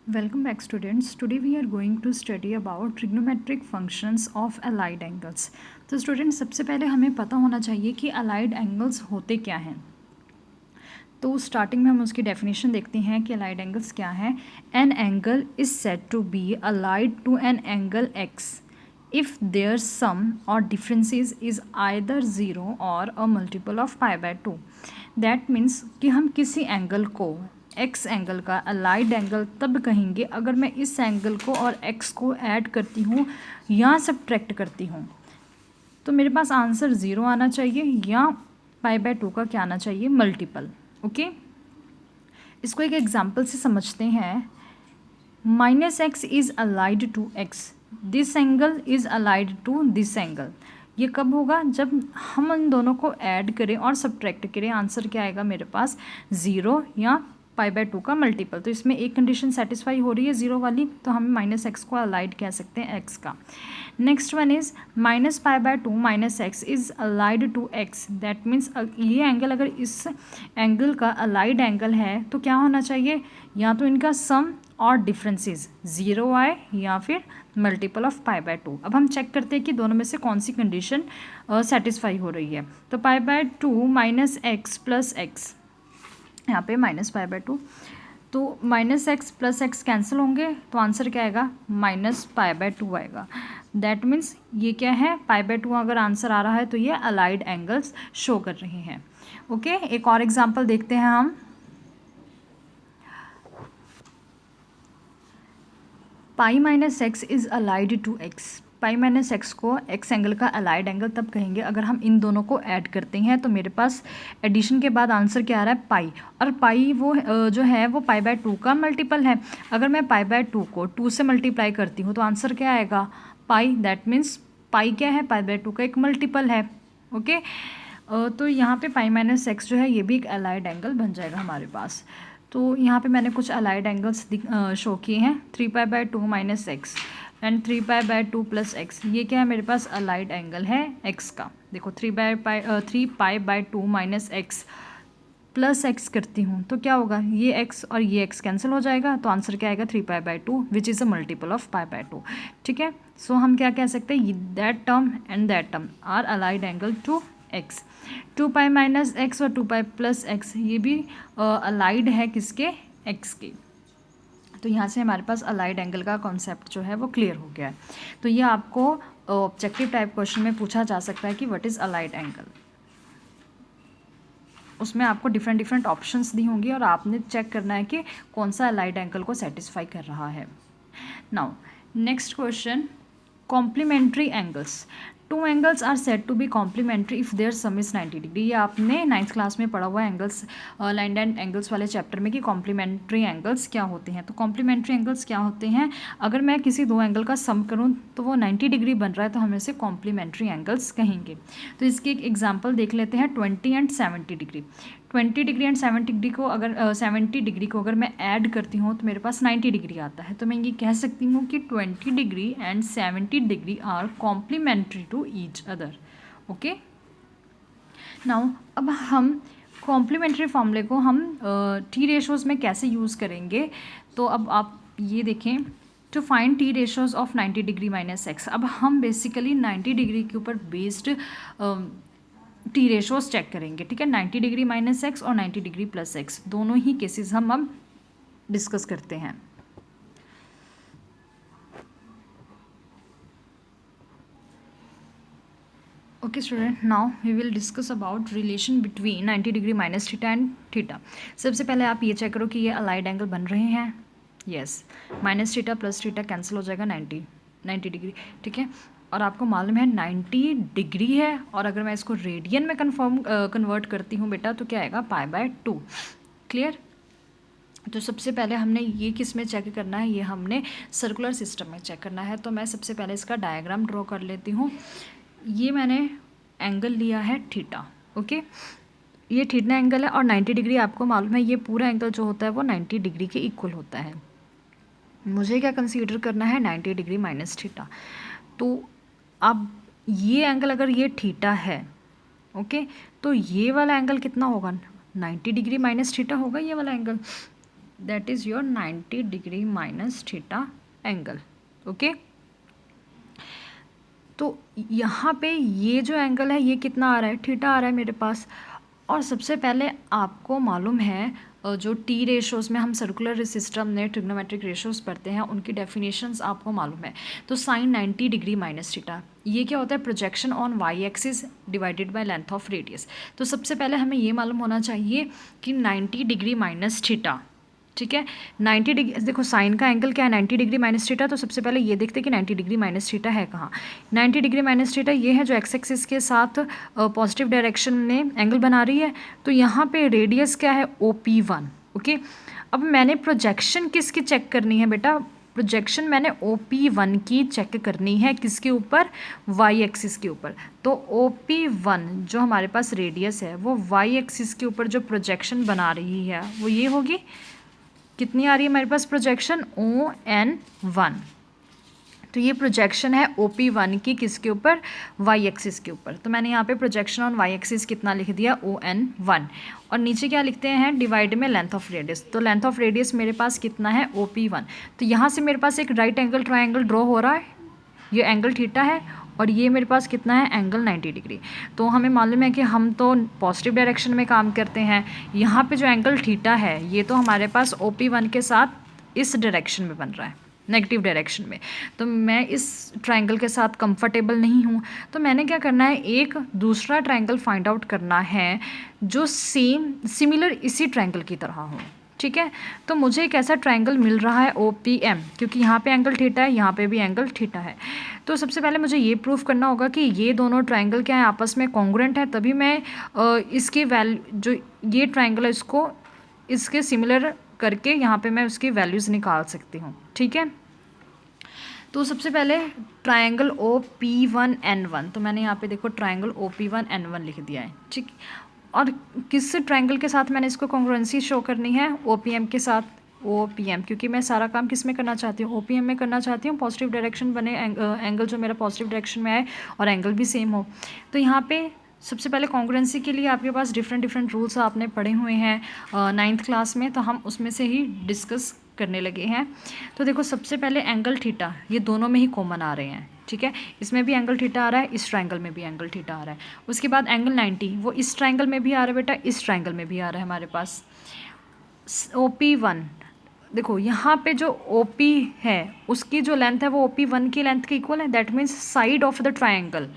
Welcome back students. Today we are going to study about trigonometric functions of allied angles. तो students सबसे पहले हमें पता होना चाहिए कि allied angles होते क्या हैं. तो स्टार्टिंग में हम उसकी डेफिनेशन देखते हैं कि allied angles क्या है. An angle is said to be allied to an angle x if their sum or differences is either 0 or a multiple of pi by 2. That means कि हम किसी एंगल को एक्स एंगल का allied angle तब कहेंगे अगर मैं इस एंगल को और एक्स को ऐड करती हूँ या सब्ट्रैक्ट करती हूँ. तो मेरे पास आंसर 0 आना चाहिए या पाई बाय 2 का क्या आना चाहिए, मल्टीपल. ओके, इसको एक एग्जांपल से समझते हैं. -x is allied to x, this angle is allied to this angle. ये कब होगा, जब हम इन दोनों को ऐड करें और सब्ट्रैक्ट करें. आंसर क्या आएगा मेरे पास, 0 या पाई बाय 2 का मल्टीपल. तो इसमें एक कंडीशन सेटिस्फाई हो रही है 0 वाली, तो हम -x को अलाइड कह सकते हैं x का. Next one is -pi by 2 -x is allied to x. That means ये एंगल अगर इस एंगल का अलाइड एंगल है तो क्या होना चाहिए, या तो इनका सम और डिफरेंसेस 0 आए या फिर मल्टीपल ऑफ पाई बाय 2. अब हम चेक करते हैं कि दोनों में से कौन सी कंडीशन सेटिस्फाई हो रही है. तो पाई बाय 2 -x प्लस एक्स, यहाँ पे -पाई बाय 2, तो -x प्लस एक्स कैंसिल होंगे तो आंसर क्या आएगा, -पाई बाय 2 आएगा. दैट मीन्स ये क्या है, पाई बाय 2 अगर आंसर आ रहा है तो ये अलाइड एंगल्स शो कर रहे हैं. ओके, एक और एग्जांपल देखते हैं हम. Pi -x is allied to x. Pi -x को x एंगल का अलाइड एंगल तब कहेंगे अगर हम इन दोनों को ऐड करते हैं. तो मेरे पास एडिशन के बाद आंसर क्या आ रहा है, पाई. और पाई वो जो है वो पाई बाय 2 का मल्टीपल है. अगर मैं पाई बाय 2 को 2 से मल्टीप्लाई करती हूँ तो आंसर क्या आएगा, पाई. दैट मीन्स पाई क्या है, पाई बाय 2 का एक मल्टीपल है. ओके, तो यहाँ पे पाई -x जो है ये भी एक अलाइड एंगल बन जाएगा हमारे पास. तो यहाँ पे मैंने कुछ अलाइड एंगल्स शो किए हैं. 3 pi by 2 -x and 3 pi by 2 plus x. ये क्या है, मेरे पास अलाइड एंगल है x का. देखो 3 pi by 2 -x plus x करती हूँ तो क्या होगा, ये x और ये x कैंसिल हो जाएगा. तो आंसर क्या आएगा, 3 pi by 2 which is a multiple of pi by 2. ठीक है, सो हम क्या कह सकते हैं, that term and that term are allied angle to x. 2 pi minus x और 2 पाई प्लस एक्स ये भी अलाइड है किसके, x के. तो यहाँ से हमारे पास अलाइड एंगल का कॉन्सेप्ट जो है वो क्लियर हो गया है. तो ये आपको ऑब्जेक्टिव टाइप क्वेश्चन में पूछा जा सकता है कि व्हाट इज़ अलाइड एंगल. उसमें आपको डिफरेंट ऑप्शंस दी होंगी और आपने चेक करना है कि कौन सा अलाइड एंगल को सेटिस्फाई कर रहा है. Now next question, complementary angles. Two angles are said to be complementary if their sum is 90 degree. ये आपने 9th क्लास में पढ़ा हुआ एंगल्स, लाइन एंड एंगल्स वाले चैप्टर में कि कॉम्प्लीमेंट्री एंगल्स क्या होते हैं. तो कॉम्प्लीमेंट्री एंगल्स क्या होते हैं, अगर मैं किसी दो एंगल का सम करूँ तो वो 90 डिग्री बन रहा है तो हम इसे कॉम्प्लीमेंट्री एंगल्स कहेंगे. तो इसकी एक एग्जाम्पल देख लेते हैं, 20 and 70 degree. 20 degree and 70 degree को अगर मैं ऐड करती हूँ तो मेरे पास 90 डिग्री आता है. तो मैं ये कह सकती हूँ कि 20 degree and 70 degree are complementary to each other. Okay, now अब हम कॉम्प्लीमेंट्री फॉर्मूले को हम टी रेशोज़ में कैसे यूज़ करेंगे. तो अब आप ये देखें, to find T ratios of 90 degree minus x. अब हम बेसिकली 90 डिग्री के ऊपर बेस्ड टी रेशोज़ चेक करेंगे. ठीक है, 90 डिग्री माइनस एक्स और 90 डिग्री प्लस एक्स दोनों ही केसेस हम अब डिस्कस करते हैं. Okay student, now we will discuss about relation between 90 degree minus theta and theta. सबसे पहले आप ये चेक करो कि ये अलाइड एंगल बन रहे हैं. Yes, minus theta plus theta cancel हो जाएगा, 90 डिग्री. ठीक है, और आपको मालूम है 90 डिग्री है, और अगर मैं इसको रेडियन में कन्वर्ट करती हूँ बेटा तो क्या आएगा, पाई बाय 2. क्लियर. तो सबसे पहले हमने ये किस में चेक करना है, ये हमने सर्कुलर सिस्टम में चेक करना है. तो मैं सबसे पहले इसका डायग्राम ड्रॉ कर लेती हूँ. ये मैंने एंगल लिया है थीटा. ओके, ये थीटा एंगल है और 90 डिग्री आपको मालूम है ये पूरा एंगल जो होता है वो 90 डिग्री के इक्वल होता है. मुझे क्या कंसीडर करना है, 90 डिग्री माइनस थीटा. तो अब ये एंगल अगर ये थीटा है, ओके, तो ये वाला एंगल कितना होगा, 90 डिग्री माइनस थीटा होगा ये वाला angle. That is your 90 degree minus theta angle. Okay, तो यहाँ पे ये जो एंगल है ये कितना आ रहा है, थीटा आ रहा है मेरे पास। और सबसे पहले आपको मालूम है जो टी रेशोज़ में हम सर्कुलर सिस्टम में ट्रिग्नोमेट्रिक रेशोज़ पढ़ते हैं उनकी डेफिनेशंस आपको मालूम है। तो साइन 90 डिग्री माइनस थीटा ये क्या होता है, projection on Y axis divided by length of radius. तो सबसे पहले हमें ये मालूम होना चाहिए कि 90 डिग्री माइनस थीटा, ठीक है, 90 डिग्री, देखो साइन का एंगल क्या है 90 डिग्री माइनस थीटा। तो सबसे पहले ये देखते हैं कि 90 डिग्री माइनस थीटा है कहाँ। 90 डिग्री माइनस थीटा ये है जो एक्स एक्सिस के साथ पॉजिटिव डायरेक्शन में एंगल बना रही है। तो यहाँ पे रेडियस क्या है OP1। ओके, अब मैंने प्रोजेक्शन किसकी चेक करनी है बेटा, प्रोजेक्शन मैंने OP1 की चेक करनी है, किसके ऊपर, वाई एक्सिस के ऊपर। तो OP1 जो हमारे पास रेडियस है वो वाई एक्सिस के ऊपर जो प्रोजेक्शन बना रही है वो ये होगी, कितनी आ रही है हमारे पास प्रोजेक्शन, ON1। तो ये प्रोजेक्शन है OP1 की किसके ऊपर, वाई एक्सिस के ऊपर। तो मैंने यहाँ पे प्रोजेक्शन ऑन वाई एक्सिस कितना लिख दिया, ON1। और नीचे क्या लिखते हैं, डिवाइड में लेंथ ऑफ रेडियस। तो लेंथ ऑफ रेडियस मेरे पास कितना है, OP1। तो यहाँ से मेरे पास एक राइट एंगल ट्राइंगल ड्रॉ हो रहा है, ये एंगल थीटा है और ये मेरे पास कितना है, एंगल 90 डिग्री। तो हमें मालूम है कि हम तो पॉजिटिव डायरेक्शन में काम करते हैं। यहाँ पे जो एंगल थीटा है ये तो हमारे पास OP1 के साथ इस डायरेक्शन में बन रहा है, नेगेटिव डायरेक्शन में। तो मैं इस ट्रायंगल के साथ कंफर्टेबल नहीं हूँ। तो मैंने क्या करना है, एक दूसरा ट्रायंगल फाइंड आउट करना है जो सिमिलर इसी ट्रायंगल की तरह हो, ठीक है। तो मुझे एक ऐसा ट्रायंगल मिल रहा है OPM, क्योंकि यहाँ पे एंगल थीटा है, यहाँ पे भी एंगल थीटा है। तो सबसे पहले मुझे ये प्रूफ करना होगा कि ये दोनों ट्रायंगल क्या है, आपस में कॉन्ग्रुएंट है, तभी मैं इसकी वैल्यू, जो ये ट्रायंगल है इसको इसके सिमिलर करके यहाँ पे मैं उसकी वैल्यूज़ निकाल सकती हूँ, ठीक है। तो सबसे पहले ट्रायंगल OP1N1, तो मैंने यहाँ पे देखो ट्रायंगल OP1N1 लिख दिया है, ठीक। और किस ट्रायंगल के साथ मैंने इसको कॉन्ग्रुएंसी शो करनी है, OPM के साथ, OPM, क्योंकि मैं सारा काम किस में करना चाहती हूँ, OPM में करना चाहती हूँ। पॉजिटिव डायरेक्शन बने, एंगल जो मेरा पॉजिटिव डायरेक्शन में आए और एंगल भी सेम हो। तो यहाँ पे सबसे पहले कॉन्ग्रुएंसी के लिए आपके पास डिफरेंट रूल्स आपने पढ़े हुए हैं 9th क्लास में, तो हम उसमें से ही डिस्कस करने लगे हैं। तो देखो सबसे पहले एंगल थीटा, ये दोनों में ही कॉमन आ रहे हैं, ठीक है। इसमें भी एंगल थीटा आ रहा है, इस ट्रायंगल में भी एंगल थीटा आ रहा है। उसके बाद एंगल 90, वो इस ट्रायंगल में भी आ रहा है बेटा, इस ट्रायंगल में भी आ रहा है हमारे पास। OP1, देखो यहाँ पे जो OP है उसकी जो लेंथ है वो OP1 की लेंथ के इक्वल है। That means side of the triangle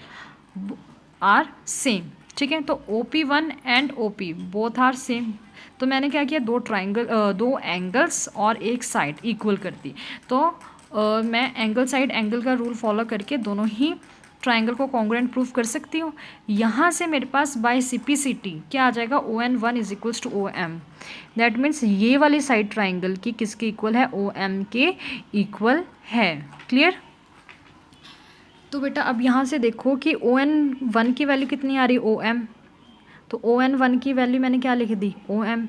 are same, ठीक है। तो OP1 and OP both are same. तो मैंने क्या किया, दो एंगल्स और एक साइड इक्वल कर दी। तो मैं एंगल साइड एंगल का रूल फॉलो करके दोनों ही ट्रायंगल को कॉन्ग्रुएंट प्रूफ कर सकती हूँ। यहाँ से मेरे पास बाय CPCT क्या आ जाएगा, ON1 is equals to OM। That means ये वाली साइड ट्रायंगल की किसके इक्वल है, OM के इक्वल है। क्लियर। तो बेटा अब यहाँ से देखो कि ON1 की वैल्यू कितनी आ रही, OM। तो ON1 की वैल्यू मैंने क्या लिख दी, OM।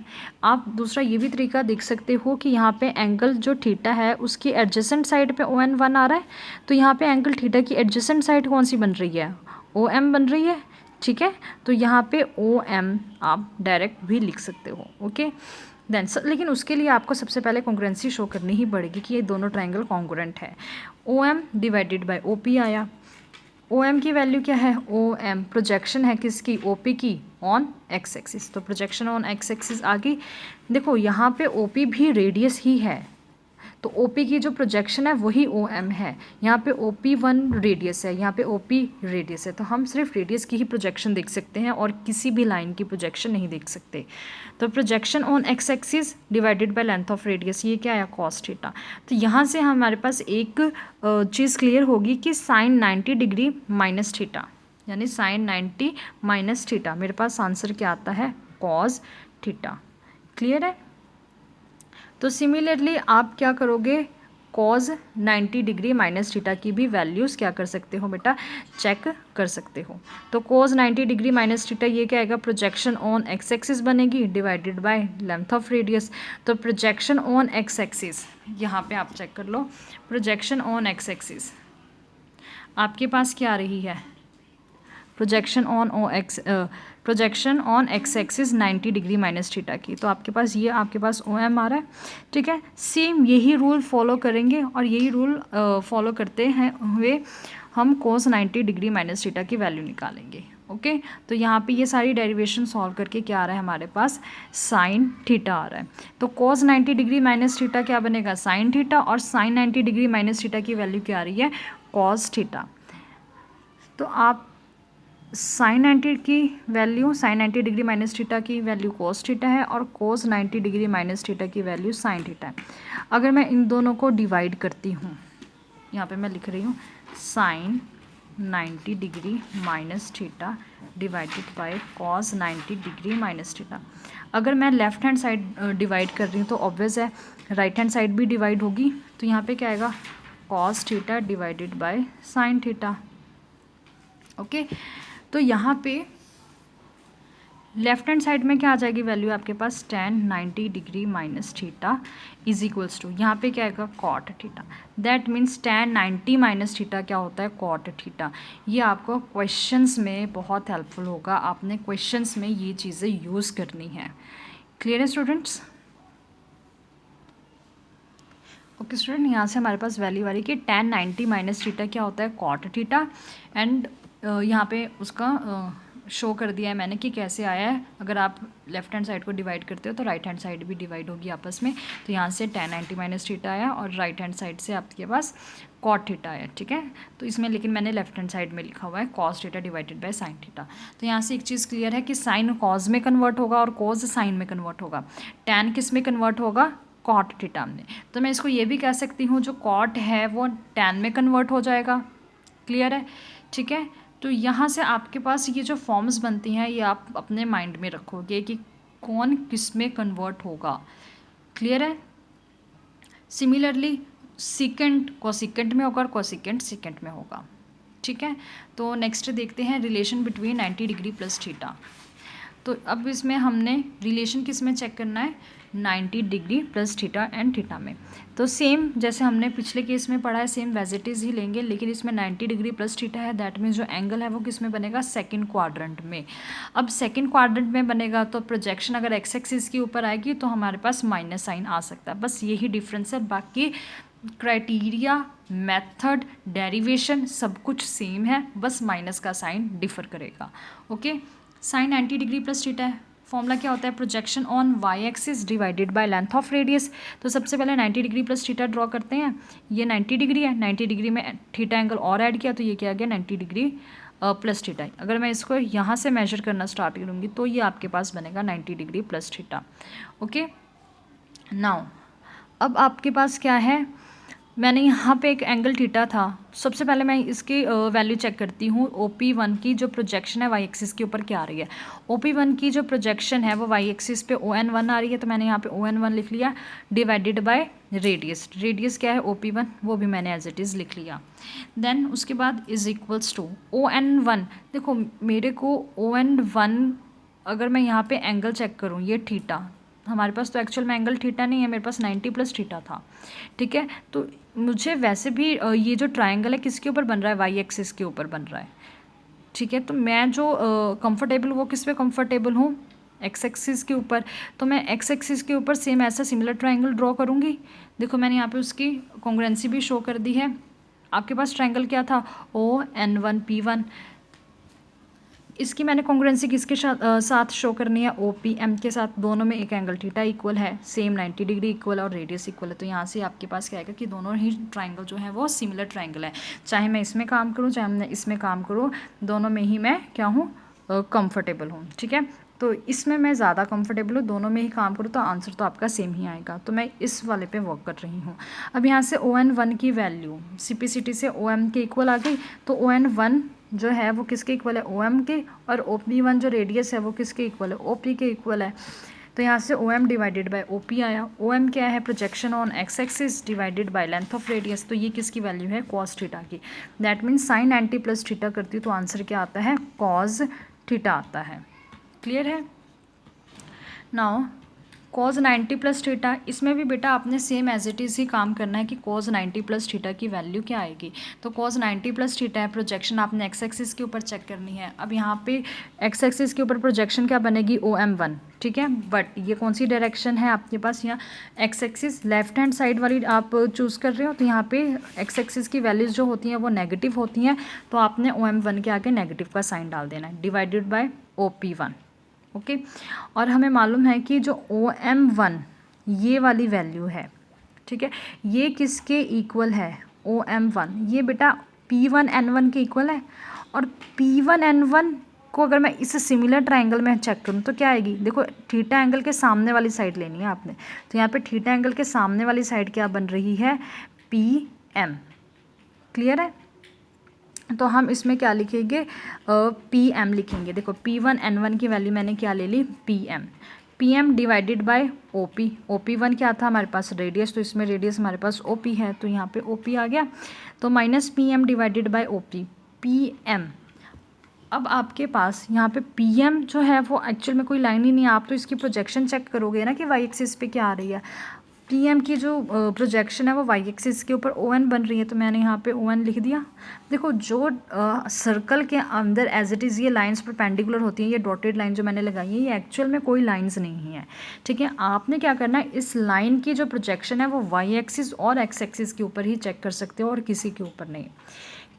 आप दूसरा ये भी तरीका देख सकते हो कि यहाँ पे एंगल जो थीटा है उसकी एडजेसेंट साइड पे ON1 आ रहा है। तो यहाँ पे एंगल थीटा की एडजेसेंट साइड कौन सी बन रही है, OM बन रही है, ठीक है। तो यहाँ पे OM आप डायरेक्ट भी लिख सकते हो, ओके। देन लेकिन उसके लिए आपको सबसे पहले कॉन्ग्रुएंसी शो करनी ही पड़ेगी कि ये दोनों ट्रायंगल कॉन्ग्रुएंट है। OM डिवाइडेड बाय OP आया। OM की वैल्यू क्या है, OM प्रोजेक्शन है किसकी, OP की ऑन एक्स एक्सिस। तो प्रोजेक्शन ऑन एक्स एक्सिस आ गई। देखो यहाँ पे OP भी रेडियस ही है, तो OP की जो प्रोजेक्शन है वही OM है। यहाँ पे OP1 रेडियस है, यहाँ पे OP रेडियस है। तो हम सिर्फ रेडियस की ही प्रोजेक्शन देख सकते हैं और किसी भी लाइन की प्रोजेक्शन नहीं देख सकते। तो projection on x axis divided by length of radius, ये क्या आया, कॉस थीटा। तो यहाँ से हमारे पास एक चीज़ क्लियर होगी कि साइन 90 डिग्री माइनस थीटा, यानी साइन 90 माइनस थीटा, मेरे पास आंसर क्या आता है, कॉस थीटा। क्लियर है। तो सिमिलरली आप क्या करोगे, कॉज 90 डिग्री माइनस थीटा की भी वैल्यूज़ क्या कर सकते हो बेटा, चेक कर सकते हो। तो कॉज 90 डिग्री माइनस थीटा ये क्या आएगा, प्रोजेक्शन ऑन एक्स एक्सिस बनेगी divided by length of radius. तो प्रोजेक्शन ऑन एक्स एक्सिस यहाँ पे आप चेक कर लो, प्रोजेक्शन ऑन एक्स एक्सिस आपके पास क्या आ रही है, projection on x axis 90 degree minus theta की। तो आपके पास ये आपके पास ओ एम आ रहा है, ठीक है। सेम यही रूल फॉलो करेंगे और यही रूल फॉलो करते हैं हुए हम कोस 90 डिग्री माइनस थीटा की वैल्यू निकालेंगे। ओके, तो यहाँ पे ये सारी डेरिवेशन सॉल्व करके क्या आ रहा है हमारे पास, साइन थीटा आ रहा है। तो कोस 90 डिग्री माइनस थीटा क्या बनेगा, साइन थीटा, और साइन 90 डिग्री माइनस थीटा की वैल्यू क्या आ रही है, कॉस थीटा। तो आप साइन 90 की value, sine 90 degree minus theta की वैल्यू कोस थीटा है और कोस 90 डिग्री माइनस थीटा की वैल्यू साइन थीटा है। अगर मैं इन दोनों को डिवाइड करती हूँ, यहाँ पे मैं लिख रही हूँ sine 90 degree minus theta divided by cos 90 degree minus theta. अगर मैं लेफ्ट हैंड साइड डिवाइड कर रही हूँ तो ऑब्वियस है राइट हैंड साइड भी डिवाइड होगी। तो यहाँ पे क्या आएगा, cos theta divided by sine theta. Okay, तो यहाँ पे लेफ्ट हैंड साइड में क्या आ जाएगी वैल्यू आपके पास, tan 90 degree minus theta is equals to, यहाँ पे क्या आएगा, cot theta. That means tan 90 minus theta क्या होता है, कॉट थीटा। ये आपको क्वेश्चंस में बहुत हेल्पफुल होगा, आपने क्वेश्चंस में ये चीज़ें यूज़ करनी है। क्लियर है स्टूडेंट्स? ओके स्टूडेंट, यहाँ से हमारे पास वैल्यू आ रही है कि tan 90 माइनस थीटा क्या होता है, कॉट थीटा। एंड यहाँ पे उसका शो कर दिया है मैंने कि कैसे आया है। अगर आप लेफ्ट हैंड साइड को डिवाइड करते हो तो राइट हैंड साइड भी डिवाइड होगी आपस में। तो यहाँ से tan 90 माइनस थीटा आया और राइट हैंड साइड से आपके पास कॉट थीटा आया, ठीक है। तो इसमें लेकिन मैंने लेफ्ट हैंड साइड में लिखा हुआ है cos theta divided by sine theta. तो यहाँ से एक चीज़ क्लियर है कि साइन कॉस में कन्वर्ट होगा और कॉस साइन में कन्वर्ट होगा। टैन किस में कन्वर्ट होगा, कॉट थीटा में। तो मैं इसको ये भी कह सकती हूँ जो कॉट है वो टैन में कन्वर्ट हो जाएगा। क्लियर है, ठीक है। तो यहाँ से आपके पास ये जो फॉर्म्स बनती हैं ये आप अपने माइंड में रखोगे कि कौन किस में कन्वर्ट होगा। क्लियर है। सिमिलरली सीकेंट कोसिकेंट में होगा और कोसिकेंट सीकेंट में होगा, ठीक है। तो नेक्स्ट देखते हैं relation between 90 degree plus theta. तो अब इसमें हमने रिलेशन किस में चेक करना है, 90 degree plus theta and theta में। तो सेम जैसे हमने पिछले केस में पढ़ा है सेम वेजिटीज ही लेंगे, लेकिन इसमें 90 डिग्री प्लस थीटा है। दैट मीन्स जो एंगल है वो किस में बनेगा, सेकंड क्वाड्रेंट में। अब सेकंड क्वाड्रेंट में बनेगा तो प्रोजेक्शन अगर एक्स एक्सिस के ऊपर आएगी तो हमारे पास माइनस साइन आ सकता है। बस यही डिफरेंस है, बाकी क्राइटेरिया, मेथड, डेरिवेशन सब कुछ सेम है, बस माइनस का साइन डिफर करेगा। Okay, sign 90 degree plus theta है। फॉर्मूला क्या होता है, projection on Y axis divided by length of radius. तो सबसे पहले 90 डिग्री प्लस थीटा ड्रॉ करते हैं। ये 90 डिग्री है, 90 डिग्री में थीटा एंगल और ऐड किया तो ये क्या आ गया, 90 डिग्री प्लस थीटा। अगर मैं इसको यहाँ से मेजर करना स्टार्ट करूँगी तो ये आपके पास बनेगा 90 degree plus theta. Okay, now अब आपके पास क्या है, मैंने यहाँ पे एक एंगल थीटा था। सबसे पहले मैं इसकी वैल्यू चेक करती हूँ। OP1 की जो प्रोजेक्शन है वाई एक्सिस के ऊपर क्या आ रही है। OP1 की जो प्रोजेक्शन है वो वाई एक्सिस पे ON1 आ रही है, तो मैंने यहाँ पे ON1 लिख लिया डिवाइडेड बाय रेडियस। रेडियस क्या है, OP1, वो भी मैंने एज इट इज़ लिख लिया। देन उसके बाद इज इक्वल्स टू ON1। देखो मेरे को ON1 अगर मैं यहाँ पे एंगल चेक करूँ, ये थीटा हमारे पास तो एक्चुअल में एंगल थीटा नहीं है, मेरे पास 90 प्लस थीटा था, ठीक है। तो मुझे वैसे भी ये जो ट्रायंगल है किसके ऊपर बन रहा है, वाई एक्सिस के ऊपर बन रहा है, ठीक है। तो मैं जो कंफर्टेबल वो किस पे कंफर्टेबल हूँ, एक्स एक्सिस के ऊपर। तो मैं एक्स एक्सिस के ऊपर सेम ऐसा सिमिलर ट्रायंगल ड्रॉ करूँगी। देखो मैंने यहाँ पे उसकी कॉन्ग्रुएंसी भी शो कर दी है। आपके पास ट्रायंगल क्या था, ON1P1। इसकी मैंने कॉन्ग्रुएंसी किसके साथ शो करनी है, OPM के साथ। दोनों में एक एंगल थीटा इक्वल है, सेम 90 डिग्री इक्वल और रेडियस इक्वल है। तो यहाँ से आपके पास क्या आएगा कि दोनों ही ट्रायंगल जो है वो सिमिलर ट्रायंगल है। चाहे मैं इसमें काम करूँ चाहे मैं इसमें काम करूँ, दोनों में ही मैं क्या हूँ, कंफर्टेबल हूँ, ठीक है। तो इसमें मैं ज़्यादा कंफर्टेबल हूँ, दोनों में ही काम करूँ तो आंसर तो आपका सेम ही आएगा। तो मैं इस वाले पे वर्क कर रही हूँ। अब यहाँ से ON1 की वैल्यू CPCT से OM के इक्वल आ गई। तो ON1 जो है वो किसके इक्वल है, OM के, और OP1 जो रेडियस है वो किसके इक्वल है, OP के इक्वल है। तो यहाँ से OM डिवाइडेड बाय OP आया। OM क्या है, projection on x axis divided by length of radius. तो ये किसकी वैल्यू है, कॉस थीटा की। That means sign 90 plus theta करती हूँ तो आंसर क्या आता है, कॉस थीटा आता है। क्लियर है। नाउ cos 90 प्लस थीटा, इसमें भी बेटा आपने सेम एज इट इज़ ही काम करना है कि cos 90 प्लस थीटा की वैल्यू क्या आएगी। तो cos 90 प्लस थीटा है, प्रोजेक्शन आपने एक्स एक्सिस के ऊपर चेक करनी है। अब यहाँ पे एक्स एक्सिस के ऊपर प्रोजेक्शन क्या बनेगी, OM1, ठीक है। बट ये कौन सी डायरेक्शन है आपके पास, यहाँ x axis left hand side वाली आप चूज़ कर रहे हो, तो यहाँ पे एक्स एक्सिस की वैल्यूज़ जो होती हैं वो नेगेटिव होती हैं, तो आपने OM1 के आगे नेगेटिव का साइन डाल देना है, डिवाइडेड बाय OP1, ओके। और हमें मालूम है कि जो OM1 ये वाली वैल्यू है, ठीक है, ये किसके इक्वल है, OM1 ये बेटा P1N1 के इक्वल है। और P1N1 को अगर मैं इस सिमिलर ट्रायंगल में चेक करूँ तो क्या आएगी, देखो थीटा एंगल के सामने वाली साइड लेनी है आपने, तो यहाँ पे थीटा एंगल के सामने वाली साइड क्या बन रही है, PM, क्लियर है। तो हम इसमें क्या लिखेंगे, PM लिखेंगे। देखो P1N1 की वैल्यू मैंने क्या ले ली, PM डिवाइडेड बाय OP1 क्या था हमारे पास, रेडियस, तो इसमें रेडियस हमारे पास OP है, तो यहाँ पे OP आ गया, तो minus PM divided by PM। अब आपके पास यहाँ पे PM जो है वो एक्चुअल में कोई लाइन ही नहीं है, आप तो इसकी प्रोजेक्शन चेक करोगे ना कि वाई एक्सिस पे क्या आ रही है। PM की जो प्रोजेक्शन है वो वाई एक्सिस के ऊपर ON बन रही है, तो मैंने यहाँ पे ON लिख दिया। देखो जो सर्कल के अंदर एज इट इज़ ये लाइंस परपेंडिकुलर होती हैं, ये डॉटेड लाइन जो मैंने लगाई है ये एक्चुअल में कोई लाइंस नहीं है, ठीक है। आपने क्या करना है, इस लाइन की जो प्रोजेक्शन है वो वाई एक्सिस और एक्स एक्सिस के ऊपर ही चेक कर सकते हो और किसी के ऊपर नहीं,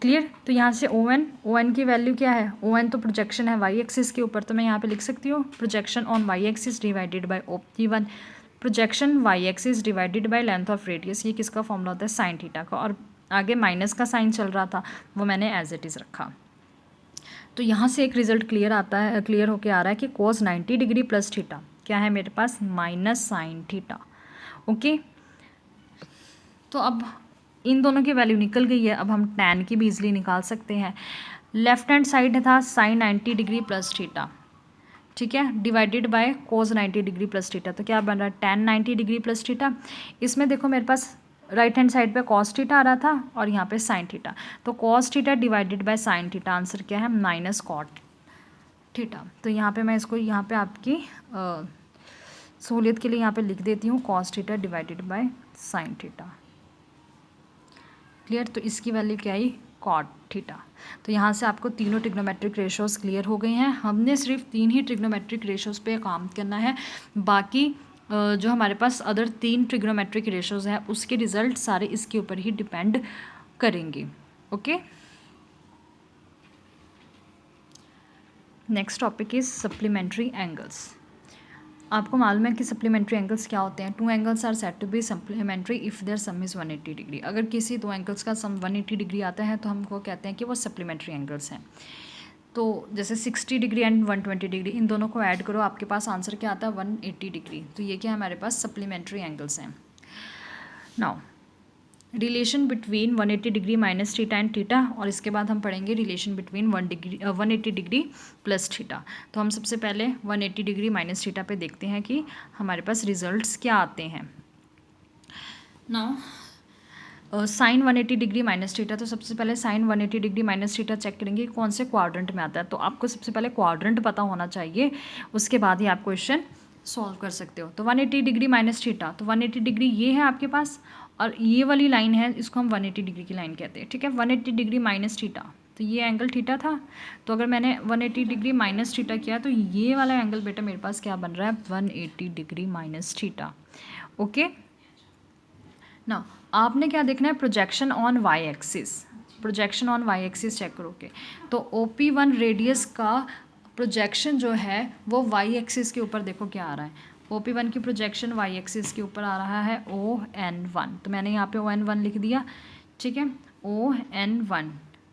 क्लियर। तो यहाँ से ON की वैल्यू क्या है, ON तो प्रोजेक्शन है वाई एक्सिस के ऊपर, तो मैं यहाँ पे लिख सकती हूँ projection on Y axis divided by OP1, projection Y axis divided by length of radius, ये किसका फॉर्मूला होता है, साइन थीटा का। और आगे माइनस का साइन चल रहा था वो मैंने एज इट इज़ रखा। तो यहाँ से एक रिजल्ट क्लियर आता है, क्लियर होके आ रहा है कि cos 90 डिग्री प्लस थीटा क्या है मेरे पास, माइनस साइन थीटा, ओके। तो अब इन दोनों की वैल्यू निकल गई है, अब हम tan की भी इजीली निकाल सकते हैं। लेफ्ट हैंड साइड था साइन 90 डिग्री प्लस थीटा, ठीक है, divided by cos 90 degree plus theta, तो क्या बन रहा है, tan 90 डिग्री प्लस थीटा। इसमें देखो मेरे पास राइट हैंड साइड पे cos थीटा आ रहा था और यहाँ पे sin थीटा, तो cos theta divided bye sin theta, answer क्या है, माइनस cot थीटा। तो यहाँ पे मैं इसको यहाँ पे आपकी सहूलियत के लिए यहाँ पे लिख देती हूँ cos theta divided bye sin theta, clear. तो इसकी वैल्यू क्या आई, cot थीटा। तो यहाँ से आपको तीनों ट्रिग्नोमेट्रिक रेशोज़ क्लियर हो गए हैं। हमने सिर्फ 3 ही ट्रिग्नोमेट्रिक रेशोज़ पे काम करना है, बाकी जो हमारे पास अदर 3 ट्रिग्नोमेट्रिक रेशोज़ हैं उसके रिज़ल्ट सारे इसके ऊपर ही डिपेंड करेंगे, okay. Next topic is supplementary angles. आपको मालूम है कि सप्लीमेंट्री एंगल्स क्या होते हैं, 2 angles are set to be supplementary if their sum is 180 degree. अगर किसी 2 एंगल्स का सम 180 डिग्री आता है तो हमको कहते हैं कि वो सप्लीमेंट्री एंगल्स हैं। तो जैसे 60 डिग्री एंड 120 डिग्री, इन दोनों को ऐड करो, आपके पास आंसर क्या आता है, 180 डिग्री। तो ये क्या हमारे पास सप्लीमेंट्री एंगल्स हैं। Now relation between 180 degree minus theta and theta, और इसके बाद हम पढ़ेंगे relation between 180 degree plus theta. तो हम सबसे पहले 180 डिग्री माइनस थीटा पे देखते हैं कि हमारे पास रिजल्ट्स क्या आते हैं। Now sign 180 degree minus theta, तो सबसे पहले sign 180 degree minus theta check करेंगे कौन से क्वाड्रेंट में आता है। तो आपको सबसे पहले क्वाड्रेंट पता होना चाहिए, उसके बाद ही आप क्वेश्चन सॉल्व कर सकते हो। तो 180 डिग्री माइनस थीटा, तो 180 डिग्री ये है आपके पास, और ये वाली लाइन है इसको हम 180 डिग्री की लाइन कहते हैं, ठीक है। 180 डिग्री माइनस थीटा, तो ये एंगल थीटा था, तो अगर मैंने 180 डिग्री माइनस थीटा किया तो ये वाला एंगल बेटा मेरे पास क्या बन रहा है, 180 डिग्री माइनस थीटा, ओके। ना आपने क्या देखना है, projection on Y axis, projection on Y axis check करोगे तो OP1 रेडियस का प्रोजेक्शन जो है वो वाई एक्सिस के ऊपर देखो क्या आ रहा है, OP1 की प्रोजेक्शन वाई एक्सिस के ऊपर आ रहा है ON1, तो मैंने यहाँ पे ON1 लिख दिया, ठीक है। ON1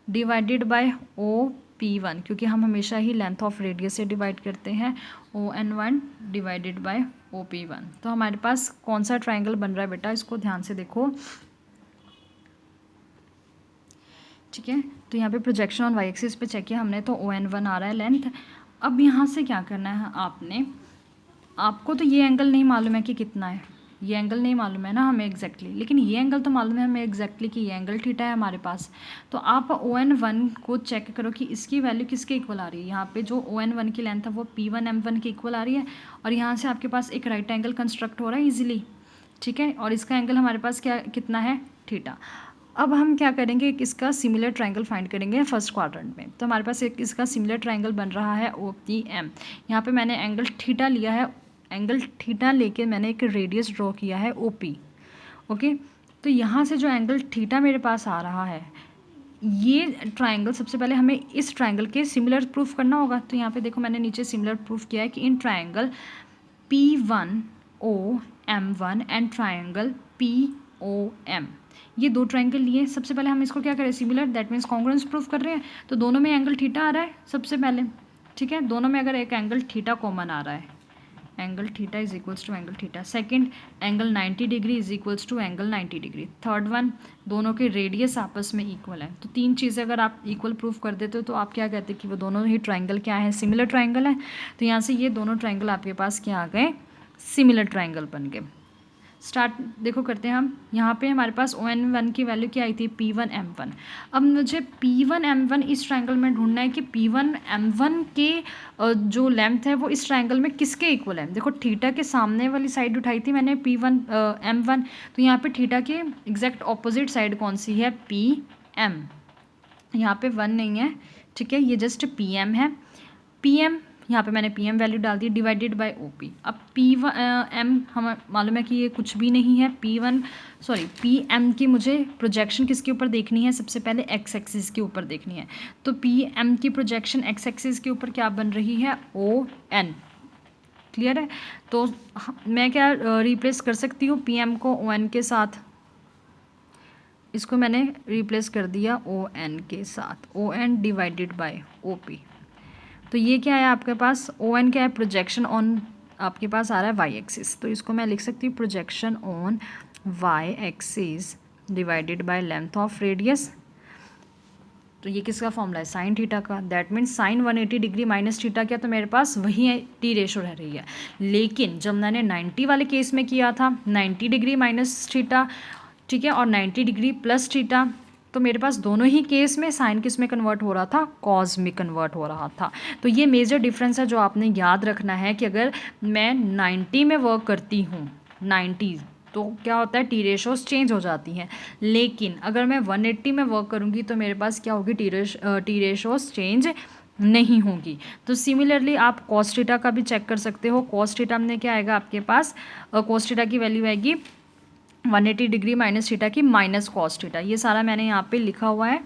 डिवाइडेड बाय OP1, क्योंकि हम हमेशा ही लेंथ ऑफ रेडियस से डिवाइड करते हैं, ON1 डिवाइडेड बाय OP1। तो हमारे पास कौन सा ट्रायंगल बन रहा है बेटा, इसको ध्यान से देखो, ठीक है। तो यहाँ पे प्रोजेक्शन ऑन वाई एक्सिस पे चेक किया हमने, तो ON1 आ रहा है लेंथ। अब यहाँ से क्या करना है आपने, आपको तो ये एंगल नहीं मालूम है कि कितना है, ये एंगल नहीं मालूम है ना हमें एग्जैक्टली, लेकिन ये एंगल तो मालूम है हमें एग्जैक्टली कि ये एंगल थीटा है हमारे पास। तो आप ON1 को चेक करो कि इसकी वैल्यू किसके इक्वल आ रही है। यहाँ पे जो ON1 की लेंथ है वो P1M1 के इक्वल आ रही है, और यहाँ से आपके पास एक राइट एंगल कंस्ट्रक्ट हो रहा है ईजिली, ठीक है, और इसका एंगल हमारे पास क्या कितना है, थीटा। अब हम क्या करेंगे, इसका सिमिलर ट्रायंगल फाइंड करेंगे फर्स्ट क्वाड्रेंट में। तो हमारे पास एक इसका सिमिलर ट्रायंगल बन रहा है OPM। यहाँ पे मैंने एंगल थीटा लिया है, एंगल थीटा लेके मैंने एक रेडियस ड्रॉ किया है OP। ओके, तो यहाँ से जो एंगल थीटा मेरे पास आ रहा है, ये ट्रायंगल सबसे पहले हमें इस ट्रायंगल के सिमिलर प्रूफ करना होगा। तो यहाँ पे देखो मैंने नीचे सिमिलर प्रूफ किया है कि in triangle P1OM1 and triangle POM, ये दो ट्रायंगल लिए। सबसे पहले हम इसको क्या करें, similar, that means congruence proof कर रहे हैं। तो दोनों में एंगल थीटा आ रहा है सबसे पहले, ठीक है, दोनों में अगर एक एंगल थीटा कॉमन आ रहा है, angle theta is equals to angle theta. Second, angle 90 degree is equals to angle 90 degree. Third one, दोनों के रेडियस आपस में इक्वल है। तो तीन चीज़ें अगर आप इक्वल प्रूफ कर देते हो तो आप क्या कहते हैं कि वो दोनों ही ट्रायंगल क्या है, सिमिलर ट्रायंगल है। तो यहाँ से ये दोनों ट्रायंगल आपके पास क्या आ गए, सिमिलर ट्रायंगल बन गए। स्टार्ट देखो करते हैं हम। यहाँ पे हमारे पास ON1 की वैल्यू क्या आई थी, P1M1। अब मुझे P1M1 इस ट्रायंगल में ढूंढना है कि P1M1 के जो लेंथ है वो इस ट्रायंगल में किसके इक्वल है। देखो थीटा के सामने वाली साइड उठाई थी मैंने P1M1, तो यहाँ पे थीटा के एग्जैक्ट ऑपोजिट साइड कौन सी है, PM। यहाँ पे 1 नहीं है, ठीक है, ये जस्ट PM है। PM यहाँ पे मैंने PM वैल्यू डाल दी, डिवाइडेड बाय OP। अब P1M हमें मालूम है कि ये कुछ भी नहीं है। PM की मुझे प्रोजेक्शन किसके ऊपर देखनी है, सबसे पहले x एक्सिस के ऊपर देखनी है। तो PM की प्रोजेक्शन x एक्सिस के ऊपर क्या बन रही है, ON। क्लियर है। तो मैं क्या रिप्लेस कर सकती हूँ PM को ON के साथ, इसको मैंने रिप्लेस कर दिया ON के साथ, ON डिवाइडेड बाय OP। तो ये क्या है आपके पास, ON क्या है, प्रोजेक्शन ऑन आपके पास आ रहा है y एक्सिस। तो इसको मैं लिख सकती हूँ projection on y axis divided by length of radius. तो ये किसका फॉर्मूला है, साइन थीटा का। That means sign 180 degree minus theta क्या, तो मेरे पास वही है, टी रेशो रह रही है। लेकिन जब मैंने 90 वाले केस में किया था, 90 डिग्री माइनस थीटा, ठीक है, और 90 डिग्री प्लस थीटा, तो मेरे पास दोनों ही केस में साइन किस में कन्वर्ट हो रहा था, कॉस में कन्वर्ट हो रहा था। तो ये मेजर डिफरेंस है जो आपने याद रखना है कि अगर मैं 90 में वर्क करती हूँ, 90, तो क्या होता है, टी रेशोज चेंज हो जाती हैं। लेकिन अगर मैं 180 में वर्क करूँगी तो मेरे पास क्या होगी, टी रेशोज चेंज नहीं होगी। तो सिमिलरली आप कॉस थीटा का भी चेक कर सकते हो। कॉस थीटा में क्या आएगा आपके पास, कॉस थीटा की वैल्यू आएगी 180 डिग्री माइनस थीटा की माइनस कॉस थीटा। ये सारा मैंने यहाँ पे लिखा हुआ है,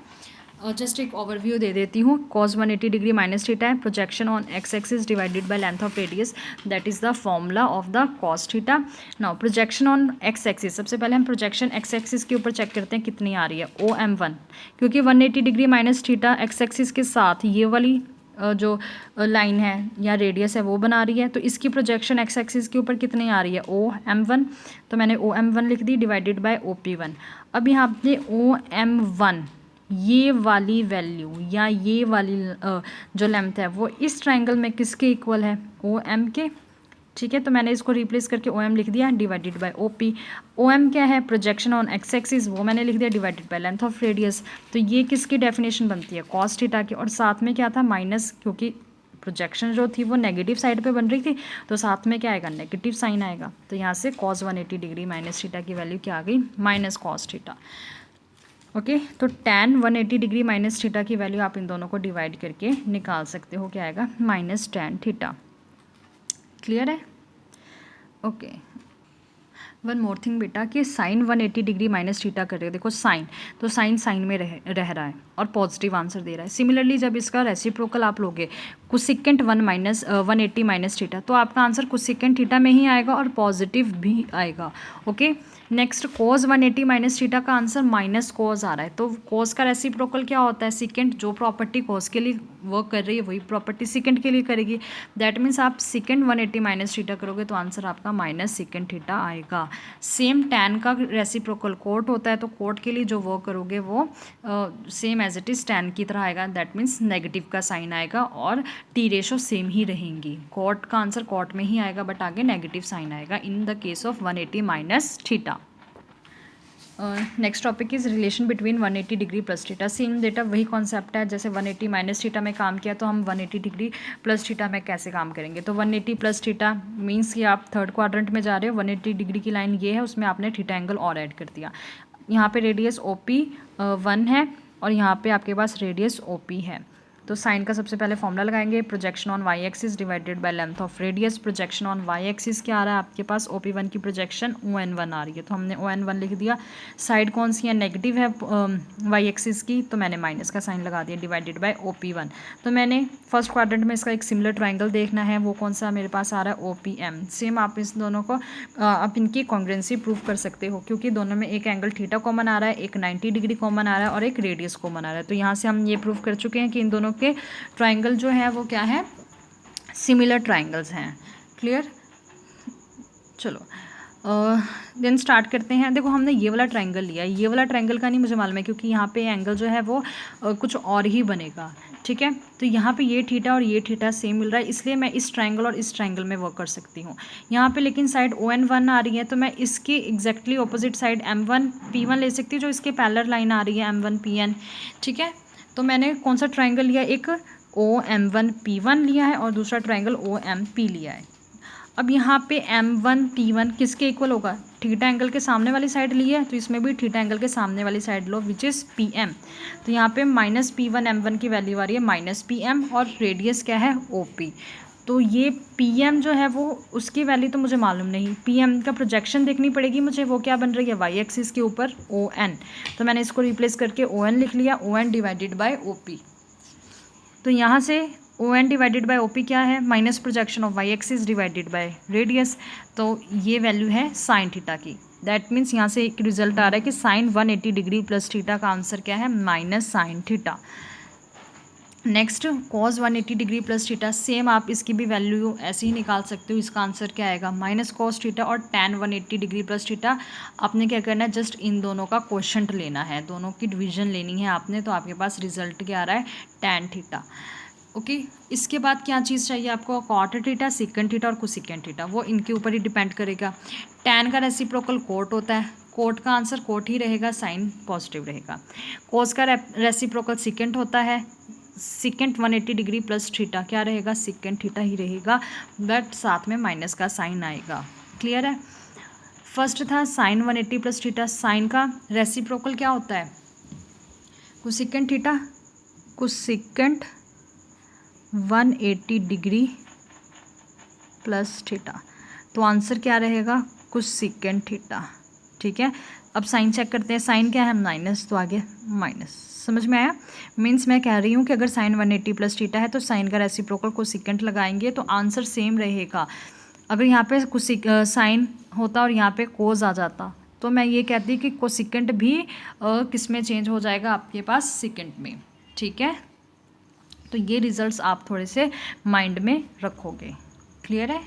जस्ट एक ओवरव्यू दे देती हूँ। कॉस 180 डिग्री माइनस थीटा है, projection on x axis divided by length of radius, that is the formula of the cos theta. Now projection on x axis, सबसे पहले हम प्रोजेक्शन x एक्सिस के ऊपर check करते हैं कितनी आ रही है, OM1, क्योंकि 180 degree minus theta x axis के साथ ये वाली जो लाइन है या रेडियस है वो बना रही है। तो इसकी प्रोजेक्शन x एक्सिस के ऊपर कितनी आ रही है, OM1। तो मैंने OM1 लिख दी डिवाइडेड बाय OP1। अब यहाँ पे OM1 ये वाली वैल्यू या ये वाली जो लेंथ है वो इस ट्रायंगल में किसके इक्वल है, OM के, ठीक है। तो मैंने इसको रिप्लेस करके OM लिख दिया डिवाइडेड बाय OP। OM क्या है, प्रोजेक्शन ऑन x एक्सिस, वो मैंने लिख दिया divided by length of radius. तो ये किसकी डेफिनेशन बनती है, कॉस थीटा की, और साथ में क्या था, माइनस, क्योंकि प्रोजेक्शन जो थी वो नेगेटिव साइड पे बन रही थी, तो साथ में क्या आएगा, नेगेटिव साइन आएगा। तो यहाँ से कॉस 180 डिग्री माइनस थीटा की वैल्यू क्या आ गई, माइनस कॉस थीटा। ओके, तो tan 180 डिग्री माइनस थीटा की वैल्यू आप इन दोनों को डिवाइड करके निकाल सकते हो, क्या आएगा, माइनस tan थीटा। क्लियर है। ओके, वन मोर थिंग बेटा कि साइन 180 डिग्री माइनस थीटा कर रहे हो, देखो साइन, तो साइन में रह रहा है और पॉजिटिव आंसर दे रहा है। सिमिलरली जब इसका रेसिप्रोकल आप लोगे कोसेकेंट 180 माइनस थीटा, तो आपका आंसर कोसेकेंट थीटा में ही आएगा और पॉजिटिव भी आएगा। ओके, नेक्स्ट कोस 180 माइनस थीटा का आंसर माइनस कोस आ रहा है, तो कोस का रेसिप्रोकल क्या होता है, सेकेंड। जो प्रॉपर्टी कोस के लिए वर्क कर रही है वही प्रॉपर्टी सेकेंड के लिए करेगी। दैट मीन्स आप सेकेंड 180 माइनस थीटा करोगे तो आंसर आपका माइनस सेकेंड थीटा आएगा। सेम टैन का रेसिप्रोकल कोट होता है, तो कोट के लिए जो वर्क करोगे वो same as it is tan की तरह आएगा। दैट मीन्स नेगेटिव का साइन आएगा और टी रेशो सेम ही रहेंगी। कोट का आंसर कोट में ही आएगा बट आगे नेगेटिव साइन आएगा in the case of 180 minus theta. Next topic is relation between 180 degree plus theta. Same data वही कॉन्सेप्ट है, जैसे 180 माइनस थीटा में काम किया तो हम 180 डिग्री प्लस थीटा में कैसे काम करेंगे। तो 180 प्लस थीटा मीन्स कि आप थर्ड क्वाड्रेंट में जा रहे हो, 180 डिग्री की लाइन ये है, उसमें आपने थीटा एंगल और ऐड कर दिया। यहाँ पे रेडियस OP 1 है और यहाँ पे आपके पास रेडियस OP है। तो साइन का सबसे पहले फॉर्मूला लगाएंगे, projection on Y axis divided by length of radius. Projection on Y axis क्या आ रहा है आपके पास, OP1 की प्रोजेक्शन ON1 आ रही है, तो हमने ON1 लिख दिया। साइड कौन सी है, नेगेटिव है वाई एक्सिस की, तो मैंने माइनस का साइन लगा दिया, डिवाइडेड बाय OP1। तो मैंने फर्स्ट क्वाड्रेंट में इसका एक सिमिलर ट्राइंगल देखना है, वो कौन सा मेरे पास आ रहा है, OPM। सेम आप इस दोनों को आप इनकी कॉन्ग्रुएंसी प्रूव कर सकते हो, क्योंकि दोनों में एक एंगल थीटा कॉमन आ रहा है, एक 90 डिग्री कॉमन आ रहा है और एक रेडियस कॉमन आ रहा है। तो यहाँ से हम ये प्रूव कर चुके हैं कि इन दोनों के ट्राइंगल जो है वो क्या है, सिमिलर ट्राइंगल्स हैं। क्लियर, चलो देन स्टार्ट करते हैं। देखो हमने ये वाला ट्राइंगल लिया, ये वाला ट्राइंगल का नहीं मुझे मालूम है, क्योंकि यहाँ पे एंगल जो है वो कुछ और ही बनेगा। ठीक है, तो यहाँ पे ये थीटा और ये थीटा सेम मिल रहा है, इसलिए मैं इस ट्राइंगल और इस ट्राइंगल में वर्क कर सकती हूँ। यहाँ पे लेकिन साइड ON1 आ रही है, तो मैं इसके एग्जैक्टली ऑपोजिट साइड M1P1 ले सकती हूँ, जो इसके पैरेलल लाइन आ रही है M1PN। ठीक है, तो मैंने कौन सा ट्राइंगल लिया, एक OM1P1 लिया है और दूसरा ट्राइंगल OMP लिया है। अब यहाँ पे M1P1 किसके इक्वल होगा, थीटा एंगल के सामने वाली साइड ली है, तो इसमें भी थीटा एंगल के सामने वाली side low, which is PM। तो यहाँ पे -P1 M1 की वैल्यू आ रही है -PM और रेडियस क्या है OP। तो ये PM जो है वो उसकी वैल्यू तो मुझे मालूम नहीं, PM का प्रोजेक्शन देखनी पड़ेगी मुझे, वो क्या बन रही है वाई एक्सिस के ऊपर ON। तो मैंने इसको रिप्लेस करके ON लिख लिया, ON डिवाइडेड बाय OP। तो यहाँ से ON डिवाइडेड बाय OP क्या है, minus projection of Y axis divided by radius. तो ये वैल्यू है साइन थीटा की। दैट मीन्स यहाँ से एक रिजल्ट आ रहा है कि साइन 180 डिग्री प्लस थीटा का आंसर क्या है, minus sign theta. Next cos 180 degree plus theta, same आप इसकी भी वैल्यू ऐसे ही निकाल सकते हो। इसका आंसर क्या आएगा, माइनस कॉस थीटा और टैन 180 डिग्री प्लस थीटा। आपने क्या करना है, जस्ट इन दोनों का क्वोशंट लेना है, दोनों की डिवीजन लेनी है आपने, तो आपके पास रिजल्ट क्या आ रहा है, टैन थीटा। ओके, इसके बाद क्या चीज़ चाहिए आपको, कॉट थीटा, सेकंड थीटा और कोसेकेंट थीटा, वो इनके ऊपर ही डिपेंड करेगा। टैन का रेसिप्रोकल कोट होता है, कोट का आंसर कोट ही रहेगा, साइन पॉजिटिव रहेगा। कोस का रेसिप्रोकल सेकंड होता है, सेकंड 180 डिग्री प्लस थीटा क्या रहेगा, सेकंड थीटा ही रहेगा, बट साथ में माइनस का साइन आएगा। क्लियर है, फर्स्ट था साइन 180 प्लस थीटा, साइन का रेसिप्रोकल क्या होता है, cosecant theta, cosecant 180 degree plus theta, तो आंसर क्या रहेगा, कोसेकेंट थीटा। ठीक है, अब साइन चेक करते हैं, साइन क्या है, माइनस, तो आगे माइनस। समझ में आया, मीन्स मैं कह रही हूँ कि अगर साइन 180 प्लस थीटा है तो साइन का रेसिप्रोकल कोसेकेंट लगाएंगे तो आंसर सेम रहेगा। अगर यहाँ पे साइन होता और यहाँ पे कोस आ जाता तो मैं ये कहती कि कोसेकेंट भी किस में चेंज हो जाएगा, आपके पास सेकेंड में। ठीक है, तो ये रिजल्ट्स आप थोड़े से माइंड में रखोगे। क्लियर है।